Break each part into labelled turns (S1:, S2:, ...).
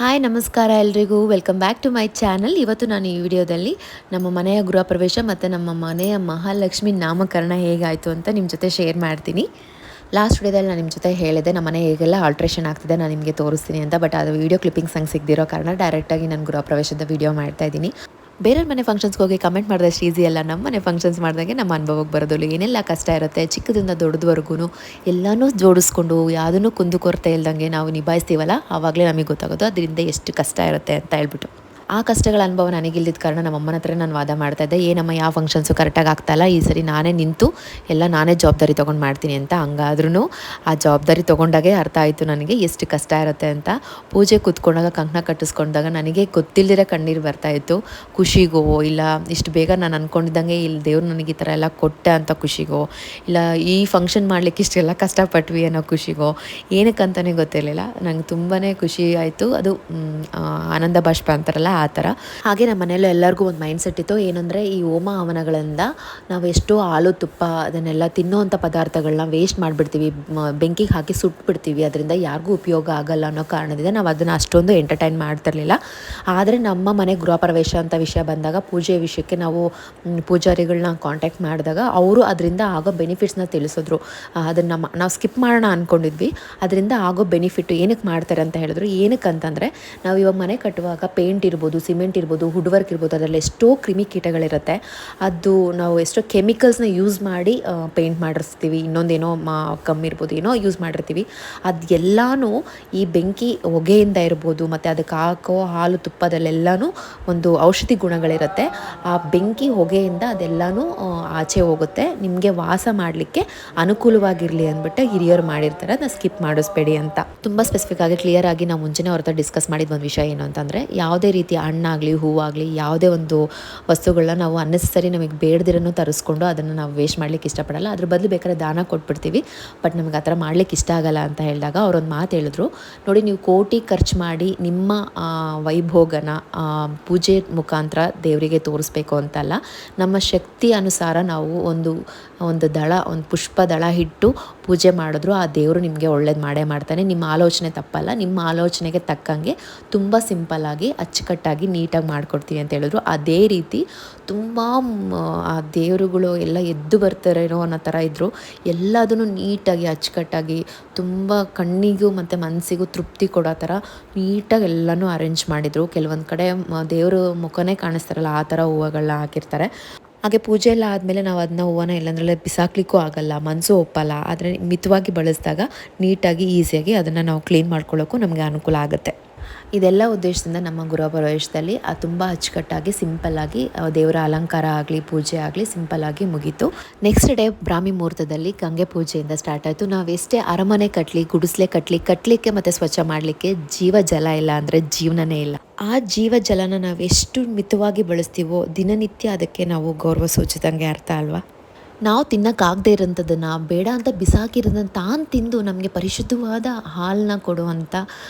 S1: Hi ನಮಸ್ಕಾರ ಎಲ್ರಿಗೂ welcome back to my channel. ಇವತ್ತು ನಾನು ಈ ವಿಡಿಯೋದಲ್ಲಿ ನಮ್ಮ ಮನೆಯ ಗೃಹ ಪ್ರವೇಶ ಮತ್ತು ನಮ್ಮ ಮನೆಯ ಮಹಾಲಕ್ಷ್ಮಿ ನಾಮಕರಣ ಹೇಗಾಯಿತು ಅಂತ ನಿಮ್ಮ ಜೊತೆ ಶೇರ್ ಮಾಡ್ತೀನಿ. ಲಾಸ್ಟ್ ವಿಡಿಯೋದಲ್ಲಿ ನಾನು ನಿಮ್ಮ ಜೊತೆ ಹೇಳಿದೆ ನಮ್ಮ ಮನೆ ಹೇಗೆಲ್ಲ ಆಲ್ಟ್ರೇಷನ್ ಆಗ್ತಿದೆ ನಾನು ನಿಮಗೆ ತೋರಿಸ್ತೀನಿ ಅಂತ. ಬಟ್ ಅದು ವೀಡಿಯೋ ಕ್ಲಿಪ್ಪಿಂಗ್ಸ್ ಹಂಗೆ ಸಿಗದಿರೋ ಕಾರಣ ಡೈರೆಕ್ಟಾಗಿ ನಾನು ಗೃಹ ಪ್ರವೇಶದ ವೀಡಿಯೋ ಮಾಡ್ತಾ ಇದ್ದೀನಿ. ಬೇರೆಯವ್ರ ಮನೆ ಫಂಕ್ಷನ್ಸ್ಗೆ ಹೋಗಿ ಕಮೆಂಟ್ ಮಾಡಿದಷ್ಟು ಈಸಿ ಅಲ್ಲ, ನಮ್ಮ ಮನೆ ಫಂಕ್ಷನ್ಸ್ ಮಾಡಿದಾಗೆ ನಮ್ಮ ಅನುಭವಕ್ಕೆ ಬರೋದಿಲ್ಲ. ಏನೆಲ್ಲ ಕಷ್ಟ ಇರುತ್ತೆ, ಚಿಕ್ಕದಿಂದ ದೊಡ್ಡದವರೆಗೂ ಎಲ್ಲನೂ ಜೋಡಿಸ್ಕೊಂಡು ಯಾವುದನ್ನು ಕುಂದುಕೊರತೆ ಇಲ್ದಂಗೆ ನಾವು ನಿಭಾಯಿಸ್ತೀವಲ್ಲ, ಆವಾಗಲೇ ನಮಗೆ ಗೊತ್ತಾಗೋದು ಅದರಿಂದ ಎಷ್ಟು ಕಷ್ಟ ಇರುತ್ತೆ ಅಂತ ಹೇಳ್ಬಿಟ್ಟು. ಆ ಕಷ್ಟಗಳ ಅನುಭವ ನನಗಿಲ್ದಿದ್ದ ಕಾರಣ ನಮ್ಮ ಅಮ್ಮನ ಹತ್ರ ನಾನು ವಾದ ಮಾಡ್ತಾಯಿದ್ದೆ, ಏನಮ್ಮ ಯಾವ ಫಂಕ್ಷನ್ಸು ಕರೆಕ್ಟಾಗಿ ಆಗ್ತಾಯಿಲ್ಲ, ಈ ಸರಿ ನಾನೇ ನಿಂತು ಎಲ್ಲ ನಾನೇ ಜವಾಬ್ದಾರಿ ತೊಗೊಂಡು ಮಾಡ್ತೀನಿ ಅಂತ. ಹಂಗಾದ್ರೂ ಆ ಜವಾಬ್ದಾರಿ ತೊಗೊಂಡಾಗೆ ಅರ್ಥ ಆಯಿತು ನನಗೆ ಎಷ್ಟು ಕಷ್ಟ ಇರುತ್ತೆ ಅಂತ. ಪೂಜೆ ಕೂತ್ಕೊಂಡಾಗ ಕಂಕಣ ಕಟ್ಟಿಸ್ಕೊಂಡಾಗ ನನಗೆ ಗೊತ್ತಿಲ್ಲದಿರೋ ಕಣ್ಣೀರು ಬರ್ತಾಯಿತ್ತು. ಖುಷಿಗೋ ಇಲ್ಲ ಇಷ್ಟು ಬೇಗ ನಾನು ಅಂದ್ಕೊಂಡಿದ್ದಂಗೆ ಇಲ್ಲಿ ದೇವ್ರು ನನಗೆ ಈ ಥರ ಎಲ್ಲ ಕೊಟ್ಟೆ ಅಂತ ಖುಷಿಗೋ, ಇಲ್ಲ ಈ ಫಂಕ್ಷನ್ ಮಾಡಲಿಕ್ಕೆ ಇಷ್ಟೆಲ್ಲ ಕಷ್ಟಪಟ್ವಿ ಅನ್ನೋ ಖುಷಿಗೋ, ಏನಕ್ಕಂತಲೇ ಗೊತ್ತಿರಲಿಲ್ಲ. ನಂಗೆ ತುಂಬಾ ಖುಷಿ ಆಯಿತು. ಅದು ಆನಂದ ಬಾಷ್ಪ ಅಂತಾರಲ್ಲ ಆ ಥರ. ಹಾಗೆ ನಮ್ಮ ಮನೆಯಲ್ಲೂ ಎಲ್ಲರಿಗೂ ಒಂದು ಮೈಂಡ್ ಸೆಟ್ ಇತ್ತು, ಏನಂದರೆ ಈ ಹೋಮ ಹವನಗಳಿಂದ ನಾವು ಎಷ್ಟೋ ಹಾಲು ತುಪ್ಪ ಅದನ್ನೆಲ್ಲ ತಿನ್ನೋವಂಥ ಪದಾರ್ಥಗಳನ್ನ ವೇಸ್ಟ್ ಮಾಡಿಬಿಡ್ತೀವಿ, ಬೆಂಕಿಗೆ ಹಾಕಿ ಸುಟ್ಬಿಡ್ತೀವಿ, ಅದರಿಂದ ಯಾರಿಗೂ ಉಪಯೋಗ ಆಗಲ್ಲ ಅನ್ನೋ ಕಾರಣದಿಂದ ನಾವು ಅದನ್ನು ಅಷ್ಟೊಂದು ಎಂಟರ್ಟೈನ್ ಮಾಡ್ತಿರ್ಲಿಲ್ಲ. ಆದರೆ ನಮ್ಮ ಮನೆ ಗೃಹ ಪ್ರವೇಶ ಅಂತ ವಿಷಯ ಬಂದಾಗ, ಪೂಜೆ ವಿಷಯಕ್ಕೆ ನಾವು ಪೂಜಾರಿಗಳನ್ನ ಕಾಂಟ್ಯಾಕ್ಟ್ ಮಾಡಿದಾಗ ಅವರು ಅದರಿಂದ ಆಗೋ ಬೆನಿಫಿಟ್ಸ್ನ ತಿಳಿಸಿದ್ರು. ಅದನ್ನು ನಾವು ಸ್ಕಿಪ್ ಮಾಡೋಣ ಅಂದ್ಕೊಂಡಿದ್ವಿ, ಅದರಿಂದ ಆಗೋ ಬೆನಿಫಿಟ್ಟು ಏನಕ್ಕೆ ಮಾಡ್ತಾರೆ ಅಂತ ಹೇಳಿದ್ರು. ಏನಕ್ಕೆ ಅಂತಂದರೆ, ನಾವು ಇವಾಗ ಮನೆ ಕಟ್ಟುವಾಗ ಪೇಂಟ್ ಇರ್ಬೋದು, ಸಿಮೆಂಟ್ ಇರ್ಬೋದು, ವುಡ್ ವರ್ಕ್ ಇರ್ಬೋದು, ಅದರಲ್ಲಿ ಎಷ್ಟೋ ಕ್ರಿಮಿಕೀಟಗಳಿರುತ್ತೆ. ಅದು ನಾವು ಎಷ್ಟೋ ಕೆಮಿಕಲ್ಸ್ನ ಯೂಸ್ ಮಾಡಿ ಪೇಂಟ್ ಮಾಡಿರ್ತೀವಿ, ಇನ್ನೊಂದೇನೋ ಕಮ್ಮಿ ಇರ್ಬೋದು, ಏನೋ ಯೂಸ್ ಮಾಡಿರ್ತೀವಿ. ಅದೆಲ್ಲನೂ ಈ ಬೆಂಕಿ ಹೊಗೆಯಿಂದ ಇರ್ಬೋದು, ಮತ್ತು ಅದಕ್ಕೆ ಹಾಕೋ ಹಾಲು ತುಪ್ಪದಲ್ಲೆಲ್ಲನೂ ಒಂದು ಔಷಧಿ ಗುಣಗಳಿರುತ್ತೆ. ಆ ಬೆಂಕಿ ಹೊಗೆಯಿಂದ ಅದೆಲ್ಲನೂ ಆಚೆ ಹೋಗುತ್ತೆ, ನಿಮಗೆ ವಾಸ ಮಾಡಲಿಕ್ಕೆ ಅನುಕೂಲವಾಗಿರಲಿ ಅಂದ್ಬಿಟ್ಟು ಹಿರಿಯರು ಮಾಡಿರ್ತಾರೆ. ಅದನ್ನ ಸ್ಕಿಪ್ ಮಾಡಿಸ್ಬೇಡಿ ಅಂತ ತುಂಬ ಸ್ಪೆಸಿಫಿಕ್ ಆಗಿ ಕ್ಲಿಯರ್ ಆಗಿ ನಾವು ಮುಂಚೆನೇ ಅವ್ರ ಹತ್ರ ಡಿಸ್ಕಸ್ ಮಾಡಿದ ಒಂದು ವಿಷಯ ಏನು ಅಂತಂದರೆ, ಯಾವುದೇ ರೀತಿಯ ಹಣ್ಣಾಗಲಿ ಹೂವಾಗಲಿ ಯಾವುದೇ ಒಂದು ವಸ್ತುಗಳನ್ನ ನಾವು ಅನ್ನೆಸರಿ ನಮಗೆ ಬೇಡದಿರನ್ನು ತರಿಸ್ಕೊಂಡು ಅದನ್ನು ನಾವು ವೇಸ್ಟ್ ಮಾಡಲಿಕ್ಕೆ ಇಷ್ಟಪಡಲ್ಲ. ಅದ್ರ ಬದಲು ಬೇಕಾದ್ರೆ ದಾನ ಕೊಟ್ಬಿಡ್ತೀವಿ. ಬಟ್ ನಮಗೆ ಆ ಥರ ಮಾಡಲಿಕ್ಕೆ ಇಷ್ಟ ಆಗಲ್ಲ ಅಂತ ಹೇಳಿದಾಗ ಅವರೊಂದು ಮಾತು ಹೇಳಿದ್ರು, ನೋಡಿ ನೀವು ಕೋಟಿ ಖರ್ಚು ಮಾಡಿ ನಿಮ್ಮ ವೈಭೋಗನ ಪೂಜೆ ಮುಖಾಂತರ ದೇವರಿಗೆ ತೋರಿಸ್ಬೇಕು ಅಂತಲ್ಲ, ನಮ್ಮ ಶಕ್ತಿ ಅನುಸಾರ ನಾವು ಒಂದು ದಳ, ಒಂದು ಪುಷ್ಪ ದಳ ಇಟ್ಟು ಪೂಜೆ ಮಾಡಿದ್ರು ಆ ದೇವರು ನಿಮಗೆ ಒಳ್ಳೇದು ಮಾಡೇ ಮಾಡ್ತಾನೆ. ನಿಮ್ಮ ಆಲೋಚನೆ ತಪ್ಪಲ್ಲ, ನಿಮ್ಮ ಆಲೋಚನೆಗೆ ತಕ್ಕಂಗೆ ತುಂಬ ಸಿಂಪಲ್ಲಾಗಿ ಅಚ್ಚುಕಟ್ಟಾಗಿ ನೀಟಾಗಿ ಮಾಡಿಕೊಡ್ತೀವಿ ಅಂತ ಹೇಳಿದ್ರು. ಅದೇ ರೀತಿ ತುಂಬ ಆ ದೇವರುಗಳು ಎಲ್ಲ ಎದ್ದು ಬರ್ತಾರೇನೋ ಅನ್ನೋ ಥರ ಇದ್ದರು. ಎಲ್ಲದನ್ನು ನೀಟಾಗಿ ಅಚ್ಚುಕಟ್ಟಾಗಿ ತುಂಬ ಕಣ್ಣಿಗೂ ಮತ್ತು ಮನಸ್ಸಿಗೂ ತೃಪ್ತಿ ಕೊಡೋ ಥರ ನೀಟಾಗಿ ಎಲ್ಲನೂ ಅರೇಂಜ್ ಮಾಡಿದರು. ಕೆಲವೊಂದು ಕಡೆ ದೇವರು ಮುಖನೇ ಕಾಣಿಸ್ತಾರಲ್ಲ ಆ ಥರ ಹೂವುಗಳನ್ನ ಹಾಕಿರ್ತಾರೆ. ಹಾಗೆ ಪೂಜೆ ಎಲ್ಲ ಆದಮೇಲೆ ನಾವು ಅದನ್ನ ಹೂವನ್ನ ಎಲ್ಲಂದ್ರಲ್ಲೇ ಬಿಸಾಕ್ಲಿಕ್ಕೂ ಆಗಲ್ಲ, ಮನಸ್ಸು ಒಪ್ಪಲ್ಲ. ಆದರೆ ಮಿತವಾಗಿ ಬಳಸಿದಾಗ ನೀಟಾಗಿ ಈಸಿಯಾಗಿ ಅದನ್ನು ನಾವು ಕ್ಲೀನ್ ಮಾಡ್ಕೊಳ್ಳೋಕ್ಕೂ ನಮಗೆ ಅನುಕೂಲ ಆಗುತ್ತೆ. ಇದೆಲ್ಲ ಉದ್ದೇಶದಿಂದ ನಮ್ಮ ಗೃಹ ಪ್ರವೇಶದಲ್ಲಿ ತುಂಬ ಅಚ್ಚುಕಟ್ಟಾಗಿ ಸಿಂಪಲ್ಲಾಗಿ ದೇವರ ಅಲಂಕಾರ ಆಗಲಿ ಪೂಜೆ ಆಗಲಿ ಸಿಂಪಲ್ಲಾಗಿ ಮುಗೀತು. ನೆಕ್ಸ್ಟ್ ಡೇ ಬ್ರಾಹ್ಮಿ ಮುಹೂರ್ತದಲ್ಲಿ ಗಂಗೆ ಪೂಜೆಯಿಂದ ಸ್ಟಾರ್ಟ್ ಆಯಿತು. ನಾವೆಷ್ಟೇ ಅರಮನೆ ಕಟ್ಟಲಿ, ಗುಡಿಸಲೇ ಕಟ್ಟಲಿಕ್ಕೆ ಮತ್ತು ಸ್ವಚ್ಛ ಮಾಡಲಿಕ್ಕೆ ಜೀವ ಜಲ ಇಲ್ಲ ಅಂದರೆ ಜೀವನನೇ ಇಲ್ಲ. ಆ ಜೀವ ಜಲನ ನಾವು ಎಷ್ಟು ಮಿತವಾಗಿ ಬಳಸ್ತೀವೋ ದಿನನಿತ್ಯ ಅದಕ್ಕೆ ನಾವು ಗೌರವ ಸೂಚಿದಂಗೆ ಅರ್ಥ ಅಲ್ವಾ. ನಾವು ತಿನ್ನೋಕ್ಕಾಗದೇ ಇರೋಂಥದ್ದನ್ನು ಬೇಡ ಅಂತ ಬಿಸಾಕಿರೋದನ್ನು ತಾನು ತಿಂದು ನಮಗೆ ಪರಿಶುದ್ಧವಾದ ಹಾಲನ್ನ ಕೊಡುವಂಥ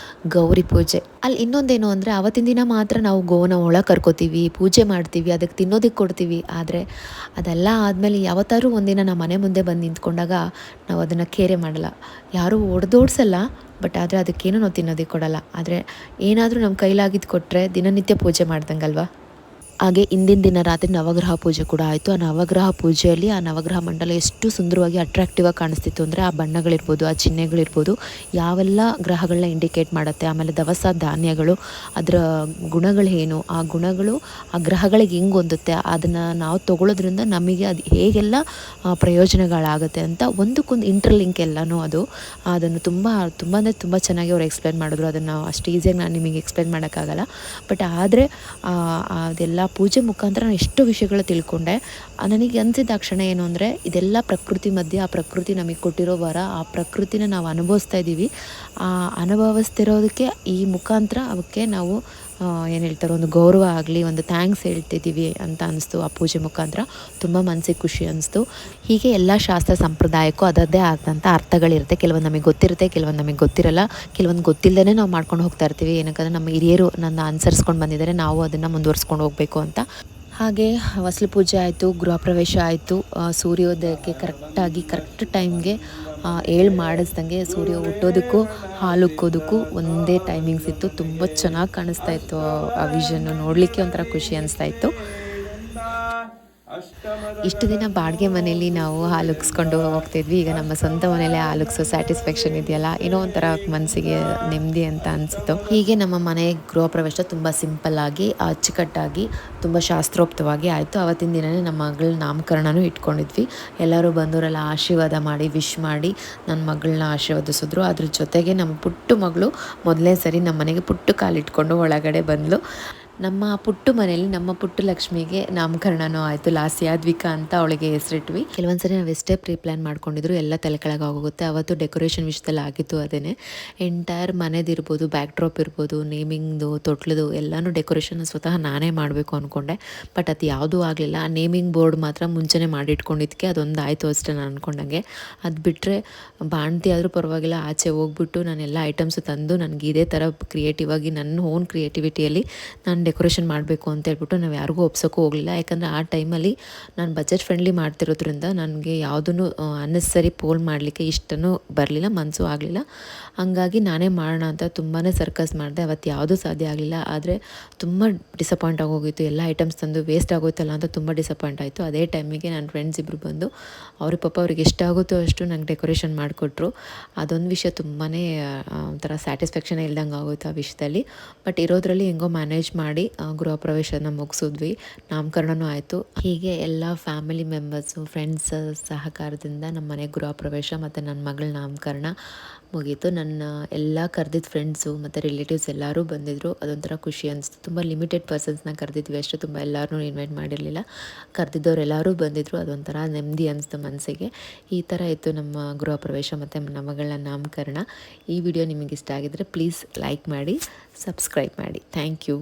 S1: ಗೌರಿ ಪೂಜೆ. ಅಲ್ಲಿ ಇನ್ನೊಂದೇನು ಅಂದರೆ, ಆವತ್ತಿನ ದಿನ ಮಾತ್ರ ನಾವು ಗೋನ ಒಳಗೆ ಕರ್ಕೋತೀವಿ, ಪೂಜೆ ಮಾಡ್ತೀವಿ, ಅದಕ್ಕೆ ತಿನ್ನೋದಕ್ಕೆ ಕೊಡ್ತೀವಿ. ಆದರೆ ಅದೆಲ್ಲ ಆದಮೇಲೆ ಯಾವತ್ತಾದ್ರೂ ಒಂದಿನ ನಮ್ಮ ಮನೆ ಮುಂದೆ ಬಂದು ನಿಂತ್ಕೊಂಡಾಗ ನಾವು ಅದನ್ನು ಕೇರೆ ಮಾಡಲ್ಲ, ಯಾರೂ ಹೊಡೆದೋಡ್ಸಲ್ಲ. ಬಟ್ ಆದರೆ ಅದಕ್ಕೇನು ನಾವು ತಿನ್ನೋದಕ್ಕೆ ಕೊಡಲ್ಲ. ಆದರೆ ಏನಾದರೂ ನಮ್ಮ ಕೈಲಾಗಿದ್ದು ಕೊಟ್ಟರೆ ದಿನನಿತ್ಯ ಪೂಜೆ ಮಾಡ್ದಂಗಲ್ವಾ. ಹಾಗೆ ಇಂದಿನ ದಿನ ರಾತ್ರಿ ನವಗ್ರಹ ಪೂಜೆ ಕೂಡ ಆಯಿತು. ಆ ನವಗ್ರಹ ಪೂಜೆಯಲ್ಲಿ ಆ ನವಗ್ರಹ ಮಂಡಲ ಎಷ್ಟು ಸುಂದರವಾಗಿ ಅಟ್ರಾಕ್ಟಿವ್ ಆಗಿ ಕಾಣಿಸ್ತಿತ್ತು ಅಂದರೆ, ಆ ಬಣ್ಣಗಳಿರ್ಬೋದು, ಆ ಚಿಹ್ನೆಗಳಿರ್ಬೋದು, ಯಾವೆಲ್ಲ ಗ್ರಹಗಳನ್ನ ಇಂಡಿಕೇಟ್ ಮಾಡುತ್ತೆ, ಆಮೇಲೆ ದವಸ ಧಾನ್ಯಗಳು ಅದರ ಗುಣಗಳು ಏನು, ಆ ಗುಣಗಳು ಆ ಗ್ರಹಗಳಿಗೆ ಹೆಂಗೆ ಹೊಂದುತ್ತೆ, ಅದನ್ನು ನಾವು ತೊಗೊಳ್ಳೋದ್ರಿಂದ ನಮಗೆ ಅದು ಹೇಗೆಲ್ಲ ಪ್ರಯೋಜನಗಳಾಗುತ್ತೆ ಅಂತ ಒಂದಕ್ಕೊಂದು ಇಂಟರ್ಲಿಂಕ್ ಎಲ್ಲನೂ ಅದನ್ನು ತುಂಬ ಚೆನ್ನಾಗಿ ಅವ್ರು ಎಕ್ಸ್ಪ್ಲೇನ್ ಮಾಡಿದ್ರು. ಅದನ್ನು ಅಷ್ಟು ಈಸಿಯಾಗಿ ನಾನು ನಿಮಗೆ ಎಕ್ಸ್ಪ್ಲೇನ್ ಮಾಡೋಕ್ಕಾಗಲ್ಲ. ಬಟ್ ಆದರೆ ಅದೆಲ್ಲ ಪೂಜೆ ಮುಖಾಂತರ ನಾನು ಎಷ್ಟೋ ವಿಷಯಗಳು ತಿಳ್ಕೊಂಡೆ. ನನಗೆ ಅನಿಸಿದ ಕ್ಷಣ ಏನು ಅಂದರೆ, ಇದೆಲ್ಲ ಪ್ರಕೃತಿ ಮಧ್ಯೆ, ಆ ಪ್ರಕೃತಿ ನಮಗೆ ಕೊಟ್ಟಿರೋ ವರ, ಆ ಪ್ರಕೃತಿನ ನಾವು ಅನುಭವಿಸ್ತಾ ಇದ್ದೀವಿ. ಆ ಅನುಭವಿಸ್ತಿರೋದಕ್ಕೆ ಈ ಮುಖಾಂತರ ಅವಕ್ಕೆ ನಾವು ಏನು ಹೇಳ್ತಾರೆ, ಒಂದು ಗೌರವ ಆಗಲಿ, ಒಂದು ಥ್ಯಾಂಕ್ಸ್ ಹೇಳ್ತಿದ್ದೀವಿ ಅಂತ ಅನಿಸ್ತು. ಆ ಪೂಜೆ ಮುಖಾಂತರ ತುಂಬ ಮನಸ್ಸಿಗೆ ಖುಷಿ ಅನಿಸ್ತು. ಹೀಗೆ ಎಲ್ಲ ಶಾಸ್ತ್ರ ಸಂಪ್ರದಾಯಕ್ಕೂ ಅದರದ್ದೇ ಆದಂಥ ಅರ್ಥಗಳಿರುತ್ತೆ. ಕೆಲವೊಂದು ನಮಗೆ ಗೊತ್ತಿರುತ್ತೆ, ಕೆಲವೊಂದು ನಮಗೆ ಗೊತ್ತಿರಲ್ಲ, ಕೆಲವೊಂದು ಗೊತ್ತಿಲ್ಲದೇ ನಾವು ಮಾಡ್ಕೊಂಡು ಹೋಗ್ತಾ ಇರ್ತೀವಿ. ಏನಕ್ಕಂದರೆ ನಮ್ಮ ಹಿರಿಯರು ನನ್ನ ಅನುಸರಿಸ್ಕೊಂಡು ಬಂದಿದ್ದಾರೆ, ನಾವು ಅದನ್ನು ಮುಂದುವರಿಸ್ಕೊಂಡು ಹೋಗಬೇಕು ಅಂತ. ಹಾಗೆ ಹೊಸಲು ಪೂಜೆ ಆಯಿತು, ಗೃಹ ಪ್ರವೇಶ ಆಯಿತು. ಸೂರ್ಯೋದಯಕ್ಕೆ ಕರೆಕ್ಟ್ ಟೈಮ್ಗೆ ಏಳು ಮಾಡಿಸ್ದಂಗೆ ಸೂರ್ಯ ಹುಟ್ಟೋದಕ್ಕೂ ಹಾಲು ಉಕ್ಕೋದಕ್ಕೂ ಒಂದೇ ಟೈಮಿಂಗ್ಸ್ ಇತ್ತು. ತುಂಬ ಚೆನ್ನಾಗಿ ಕಾಣಿಸ್ತಾ ಇತ್ತು ಆ ವಿಷನ್ನು ನೋಡಲಿಕ್ಕೆ ಒಂಥರ ಖುಷಿ ಅನಿಸ್ತಾ ಇತ್ತು. ಇಷ್ಟು ದಿನ ಬಾಡಿಗೆ ಮನೆಯಲ್ಲಿ ನಾವು ಹಾಲು ಉಕ್ಸ್ಕೊಂಡು ಹೋಗ್ತಿದ್ವಿ. ಈಗ ನಮ್ಮ ಸ್ವಂತ ಮನೆಯಲ್ಲೇ ಹಾಲು ಉಕ್ಸೋ ಸ್ಯಾಟಿಸ್ಫ್ಯಾಕ್ಷನ್ ಇದೆಯಲ್ಲ, ಏನೋ ಒಂಥರ ಮನಸ್ಸಿಗೆ ನೆಮ್ಮದಿ ಅಂತ ಅನಿಸಿತು. ಹೀಗೆ ನಮ್ಮ ಮನೆ ಗೃಹ ಪ್ರವೇಶ ತುಂಬ ಸಿಂಪಲ್ಲಾಗಿ ಅಚ್ಚುಕಟ್ಟಾಗಿ ತುಂಬ ಶಾಸ್ತ್ರೋಕ್ತವಾಗಿ ಆಯಿತು. ಆವತ್ತಿನ ದಿನವೇ ನಮ್ಮ ಮಗಳ ನಾಮಕರಣನೂ ಇಟ್ಕೊಂಡಿದ್ವಿ. ಎಲ್ಲರೂ ಬಂದವರೆಲ್ಲ ಆಶೀರ್ವಾದ ಮಾಡಿ ವಿಶ್ ಮಾಡಿ ನನ್ನ ಮಗಳನ್ನ ಆಶೀರ್ವದಿಸಿದ್ರು. ಅದ್ರ ಜೊತೆಗೆ ನಮ್ಮ ಪುಟ್ಟ ಮಗಳು ಮೊದಲನೇ ಸರಿ ನಮ್ಮ ಮನೆಗೆ ಪುಟ್ಟ ಕಾಲಿಟ್ಕೊಂಡು ಒಳಗಡೆ ಬಂದಳು. ನಮ್ಮ ಪುಟ್ಟ ಮನೆಯಲ್ಲಿ ನಮ್ಮ ಪುಟ್ಟ ಲಕ್ಷ್ಮಿಗೆ ನಾಮಕರಣನೂ ಆಯಿತು. ಲಾಸ್ಯ ದ್ವಿಕಾ ಅಂತ ಅವಳಿಗೆ ಹೆಸರಿಟ್ವಿ. ಕೆಲವೊಂದ್ಸರಿ ನಾವು ಎಷ್ಟೇ ಪ್ರೀ ಪ್ಲ್ಯಾನ್ ಮಾಡ್ಕೊಂಡಿದ್ರು ಎಲ್ಲ ತಲೆ ಕೆಳಗೆ ಆಗೋಗುತ್ತೆ. ಅವತ್ತು ಡೆಕೋರೇಷನ್ ವಿಷಯದಲ್ಲಿ ಆಗಿತ್ತು ಅದೇನೆ. ಎಂಟೈರ್ ಮನೆದಿರ್ಬೋದು, ಬ್ಯಾಕ್ ಡ್ರಾಪ್ ಇರ್ಬೋದು, ನೇಮಿಂಗ್ದು, ತೊಟ್ಲದು ಎಲ್ಲನೂ ಡೆಕೋರೇಷನ್ ಸ್ವತಃ ನಾನೇ ಮಾಡಬೇಕು ಅಂದ್ಕೊಂಡೆ. ಬಟ್ ಅದು ಯಾವುದೂ ಆಗಲಿಲ್ಲ. ಆ ನೇಮಿಂಗ್ ಬೋರ್ಡ್ ಮಾತ್ರ ಮುಂಚೆನೇ ಮಾಡಿಟ್ಕೊಂಡಿದ್ದಕ್ಕೆ ಅದೊಂದು ಆಯಿತು ಅಷ್ಟೇ ನಾನು ಅಂದ್ಕೊಂಡಂಗೆ. ಅದು ಬಿಟ್ಟರೆ ಬಾಣ್ತಿ ಆದರೂ ಪರವಾಗಿಲ್ಲ, ಆಚೆ ಹೋಗ್ಬಿಟ್ಟು ನಾನೆಲ್ಲ ಐಟಮ್ಸು ತಂದು ನನಗೆ ಇದೇ ಥರ ಕ್ರಿಯೇಟಿವ್ ಆಗಿ ನನ್ನ ಓನ್ ಕ್ರಿಯೇಟಿವಿಟಿಯಲ್ಲಿ ನಾನು ಡೆಕೋರೇಷನ್ ಮಾಡಬೇಕು ಅಂತ ಹೇಳ್ಬಿಟ್ಟು ನಾವು ಯಾರಿಗೂ ಒಪ್ಸೋಕ್ಕೂ ಹೋಗಲಿಲ್ಲ. ಯಾಕಂದರೆ ಆ ಟೈಮಲ್ಲಿ ನಾನು ಬಜೆಟ್ ಫ್ರೆಂಡ್ಲಿ ಮಾಡ್ತಿರೋದ್ರಿಂದ ನನಗೆ ಯಾವುದೂ ಅನ್ನೆಸರಿ ಪೋಲ್ ಮಾಡಲಿಕ್ಕೆ ಇಷ್ಟನೂ ಬರಲಿಲ್ಲ, ಮನಸ್ಸು ಆಗಲಿಲ್ಲ. ಹಂಗಾಗಿ ನಾನೇ ಮಾಡೋಣ ಅಂತ ತುಂಬಾ ಸರ್ಕಸ್ ಮಾಡಿದೆ. ಅವತ್ತು ಯಾವುದೂ ಸಾಧ್ಯ ಆಗಲಿಲ್ಲ. ಆದರೆ ತುಂಬ ಡಿಸಪಾಯಿಂಟ್ ಆಗೋಗಿತ್ತು. ಎಲ್ಲ ಐಟಮ್ಸ್ ತಂದು ವೇಸ್ಟ್ ಆಗೋಯ್ತಲ್ಲ ಅಂತ ತುಂಬ ಡಿಸಪಾಯಿಂಟ್ ಆಯಿತು. ಅದೇ ಟೈಮಿಗೆ ನನ್ನ ಫ್ರೆಂಡ್ಸ್ ಇಬ್ಬರು ಬಂದು ಅವ್ರಿಗೆ ಎಷ್ಟಾಗುತ್ತೋ ಅಷ್ಟು ನಂಗೆ ಡೆಕೋರೇಷನ್ ಮಾಡಿಕೊಟ್ರು. ಅದೊಂದು ವಿಷಯ ತುಂಬಾ ಒಂಥರ ಸ್ಯಾಟಿಸ್ಫ್ಯಾಕ್ಷನ್ ಇಲ್ದಂಗೆ ಆಗೋಯ್ತು ಆ ವಿಷಯದಲ್ಲಿ. ಬಟ್ ಇರೋದ್ರಲ್ಲಿ ಹೆಂಗೋ ಮ್ಯಾನೇಜ್ ಮಾಡಿ ಗೃಹ ಪ್ರವೇಶನ ಮುಗಿಸಿದ್ವಿ. ನಾಮಕರಣನೂ ಆಯಿತು. ಹೀಗೆ ಎಲ್ಲ ಫ್ಯಾಮಿಲಿ ಮೆಂಬರ್ಸು, ಫ್ರೆಂಡ್ಸ್ ಸಹಕಾರದಿಂದ ನಮ್ಮ ಮನೆ ಗೃಹ ಪ್ರವೇಶ ಮತ್ತು ನನ್ನ ಮಗಳ ನಾಮಕರಣ ಮುಗೀತು. ನನ್ನ ಎಲ್ಲ ಕರೆದಿದ್ದ ಫ್ರೆಂಡ್ಸು ಮತ್ತು ರಿಲೇಟಿವ್ಸ್ ಎಲ್ಲರೂ ಬಂದಿದ್ದರು. ಅದೊಂಥರ ಖುಷಿ ಅನಿಸ್ತು. ತುಂಬ ಲಿಮಿಟೆಡ್ ಪರ್ಸನ್ಸ್ನ ಕರೆದಿದ್ವಿ ಅಷ್ಟು, ತುಂಬ ಎಲ್ಲರೂ ಇನ್ವೈಟ್ ಮಾಡಿರಲಿಲ್ಲ. ಕರೆದಿದ್ದವ್ರು ಎಲ್ಲರೂ ಬಂದಿದ್ದರು. ಅದೊಂಥರ ನೆಮ್ಮದಿ ಅನಿಸ್ತು ಮನಸ್ಸಿಗೆ. ಈ ಥರ ಇತ್ತು ನಮ್ಮ ಗೃಹ ಪ್ರವೇಶ ಮತ್ತು ನಮ್ಮ ಮಗಳ ನಾಮಕರಣ. ಈ ವಿಡಿಯೋ ನಿಮಗೆ ಇಷ್ಟ ಆಗಿದ್ದರೆ ಪ್ಲೀಸ್ ಲೈಕ್ ಮಾಡಿ, ಸಬ್ಸ್ಕ್ರೈಬ್ ಮಾಡಿ. Thank you.